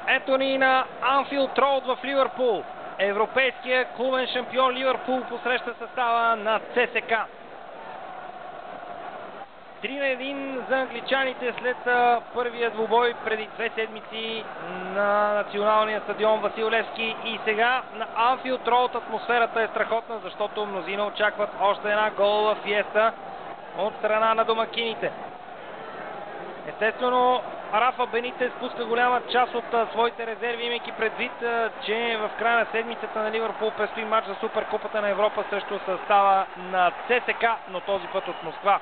Ето ни на Анфилд Роуд в Ливърпул. Европейския клубен шампион Ливърпул посреща състава на ЦСКА. 3-1 за англичаните след първия двубой преди 2 седмици на националния стадион Васил Левски. И сега на Анфилд Роуд атмосферата е страхотна, защото мнозина очакват още една голова фиеста от страна на домакините. Естествено, Рафа Бенитес пуска голяма част от своите резерви, имайки предвид, че в края на седмицата на Ливърпул предстои матч за Суперкупата на Европа срещу състава на ЦСКА, но този път от Москва.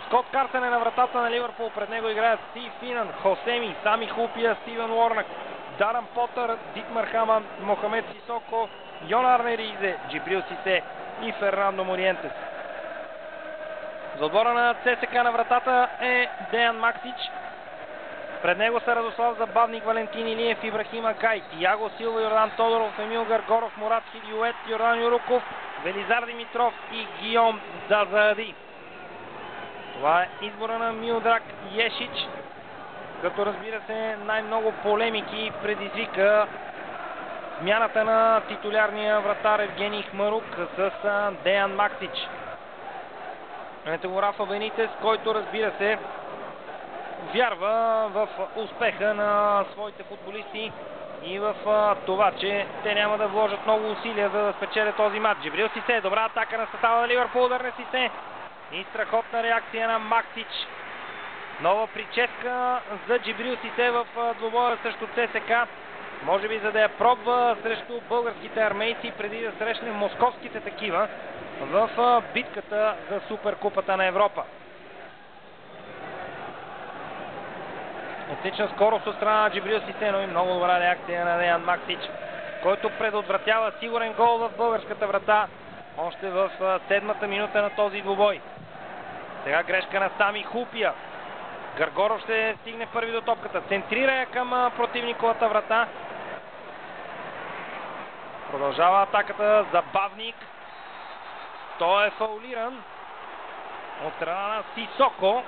Скот Карсън е на вратата на Ливърпул, пред него играят Стив Финан, Хосеми, Сами Хупия, Стивен Уорнак, Дарън Потър, Дитмар Хаман, Мохамед Сисоко, Йон Арне Ризе, Джибрил Сисе и Фернандо Мориентес. За отбора на ЦСКА на вратата е Деян Максич. Пред него са Радослав Забавник, Валентин Илиев, Ибрахим Акай, Тиаго Силва, Йордан Тодоров, Емил Гаргоров, Мурат Хидиует, Йордан Юруков, Велизар Димитров и Гийом Дазади. Това е избора на Милдрак Ешич, като разбира се най-много полемики предизвика смяната на титулярния вратар Евгений Хмарук с Деян Максич. Ето го Рафа Бенитес, който разбира се вярва в успеха на своите футболисти и в това, че те няма да вложат много усилия за да спечелят този матч. Джибрил Сисе, добра атака на състава на Ливърпул, удар на Сисе и страхотна реакция на Максич. Нова прическа за Джибрил Сисе в двубоя срещу ЦСКА. Може би за да я пробва срещу българските армейци преди да срещне московските такива в битката за Суперкупата на Европа. Отлична скорост от страна на Джибрил Сисе, но и много добра реакция на Деян Максич, който предотвратява сигурен гол в българската врата още в 7-та минута на този двубой. Сега грешка на Сами Хупия. Гаргоров ще стигне първи до топката. Центрира я към противниковата врата. Продължава атаката Забавник. Той е фаулиран от страна на Сисоко.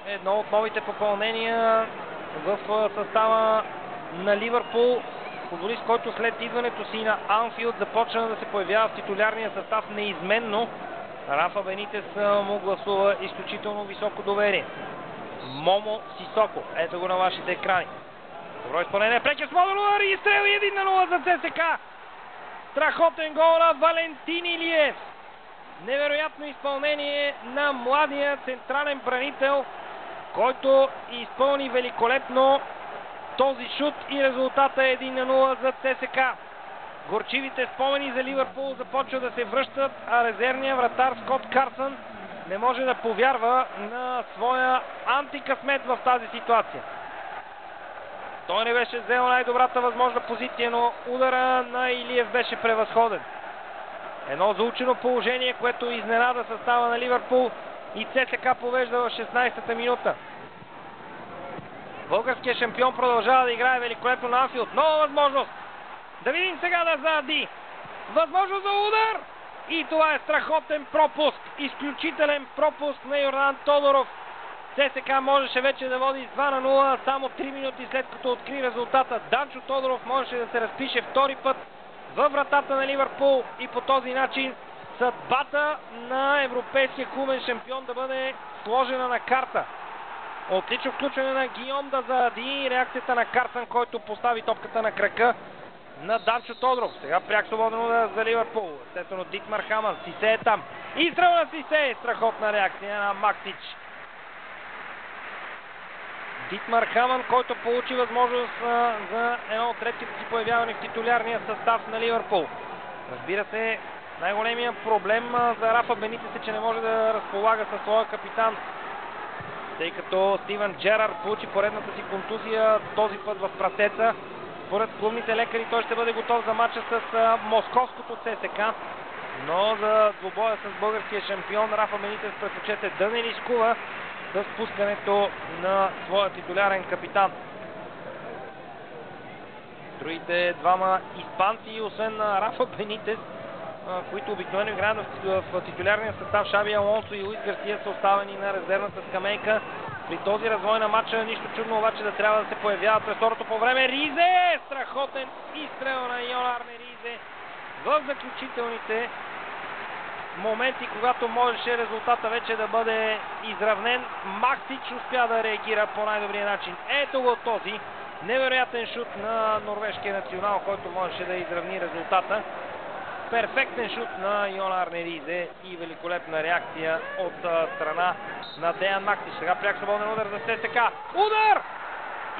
Едно от новите попълнения в състава на Ливърпул. Футболист, който след идването си на Анфилд започна да се появява в титулярния състав неизменно. Рафа Бенитес му гласува изключително високо доверие. Момо Сисоко. Ето го на вашите екрани. Добро изпълнение. Прече с Модулар и стрели 1-0 за ЦСКА. Страхотен гол на Валентин Илиев. Невероятно изпълнение на младия централен бранител, който изпълни великолепно този шут и резултата е 1-0 за ЦСКА. Горчивите спомени за Ливърпул започват да се връщат, а резервният вратар Скот Карсън не може да повярва на своя антикъсмет в тази ситуация. Той не беше взел най-добрата възможна позиция, но удара на Илиев беше превъзходен. Едно заучено положение, което изненада състава на Ливърпул и ЦСКА повежда в 16-та минута. Българският шампион продължава да играе великолепно на Анфилд. Нова възможност! Да видим сега да зади. Възможност за удар! И това е страхотен пропуск. Изключителен пропуск на Йордан Тодоров. ЦСКА можеше вече да води с 2-0, само 3 минути след като откри резултата. Данчо Тодоров можеше да се разпише втори път във вратата на Ливърпул и по този начин съдбата на европейския клубен шампион да бъде сложена на карта. Отлично включване на Гийом Дазади и реакцията на Карсън, който постави топката на крака на Данчо Тодоров. Сега пряк свободен за Ливърпул. Естествено Дитмар Хаман. Сисе е там. Изстрел на Сисе. Страхотна реакция на Максич. Дитмар Хаман, който получи възможност за едно от редките си появяване в титулярния състав на Ливърпул. Разбира се, най-големият проблем за Рафа Бенитес е, че не може да разполага със своя капитан, тъй като Стивен Джерард получи поредната си контузия, този път в прасеца. Според клубните лекари той ще бъде готов за матча с московското ЦСКА, но за двубоя с българския шампион Рафа Бенитес предпочете да не рискува с пускането на своя титулярен капитан. Другите двама испанци, освен на Рафа Бенитес, които обикновено играят в титулярния състав, Шаби Алонсо и Луис Гарсия, са оставени на резервната скамейка. При този развой на матча нищо чудно обаче да трябва да се появяват през второто по време. Ризе! Страхотен изстрел на Йон Арне Ризе в заключителните моменти, когато можеше резултата вече да бъде изравнен. Максич успя да реагира по най-добрия начин. Ето го този невероятен шут на норвежкия национал, който можеше да изравни резултата. Перфектен шут на Йон Арне Ризе и великолепна реакция от страна на Деян Максич. Сега пряк свободен удар за ССК. Удар!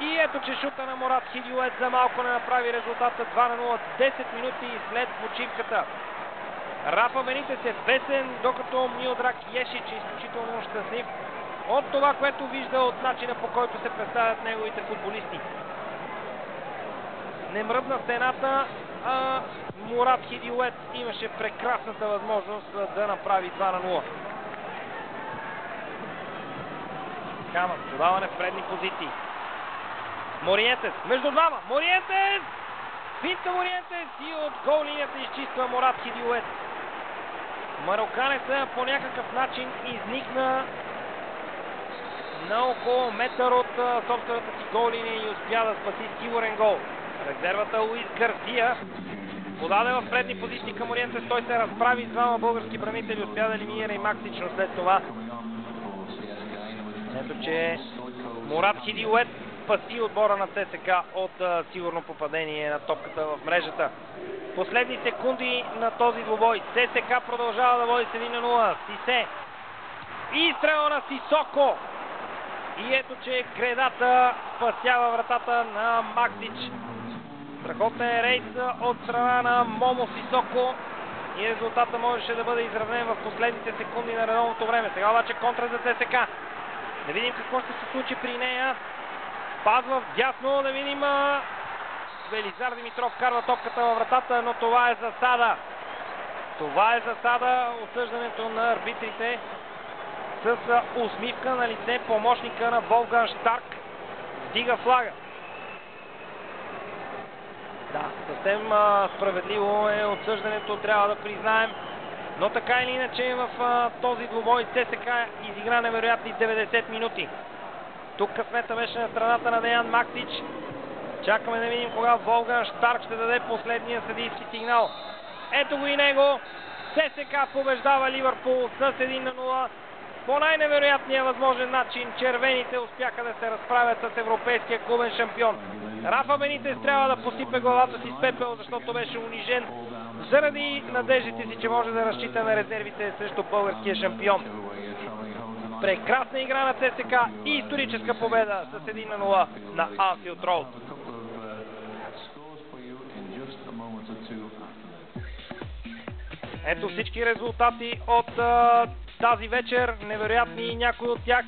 И ето, че шута на Мурат Хидиует за малко не направи резултата 2-0, 10 минути след почивката. Рафа Бенитес е песен, докато Милдраг Ешич е изключително щастлив от това, което вижда, от начина, по който се представят неговите футболисти. Не мръдна стената, а Мурат Хидиует имаше прекрасната възможност да направи 2-0. Камък, подаване в предни позиции. Мориентес, между двама, Мориентес! Финта Мориентес и от гол линията изчиства Мурат Хидиует. Мароканеца по някакъв начин изникна на около метър от собствената си гол линия и успя да спаси сигурен гол. Резервата Луис Гарсия подаде в предни позиции към Мориентес. Той се разправи с двама български бранители, успя да елиминира и Максично след това. Ето, че Мурат Хидиует спаси отбора на ЦСК от сигурно попадение на топката в мрежата. Последни секунди на този двубой. ЦСК продължава да води с 1-0. Сисе. И стрела на Сисоко. И ето, че гредата спасява вратата на Максич. Страхотен рейс от страна на Момо Сисоко. И резултата можеше да бъде изравнен в последните секунди на редовното време. Сега обаче контра за ЦСК. Да видим какво ще се случи при нея. Пазва вдясно, да видим. Велизар Димитров карва топката във вратата, но това е засада. Това е засада. Осъждането на арбитрите с усмивка на лице помощника на Волфганг Штарк вдига флага. Да, съвсем справедливо е отсъждането, трябва да признаем. Но така или иначе в този двубой ЦСК изигра невероятни 90 минути. Тук късмета беше на страната на Деян Максич. Чакаме да видим кога Волфганг Штарк ще даде последния съдийски сигнал. Ето го и него. ЦСК побеждава Ливърпул с 1-0. По най-невероятния възможен начин червените успяха да се разправят с европейския клубен шампион. Рафа Бенитес трябва да посипе главата си с пепел, защото беше унижен заради надеждите си, че може да разчита на резервите срещу българския шампион. Прекрасна игра на ЦСК и историческа победа с 1-0 на Анфилд Роуд. Ето всички резултати от тази вечер, невероятни някои от тях.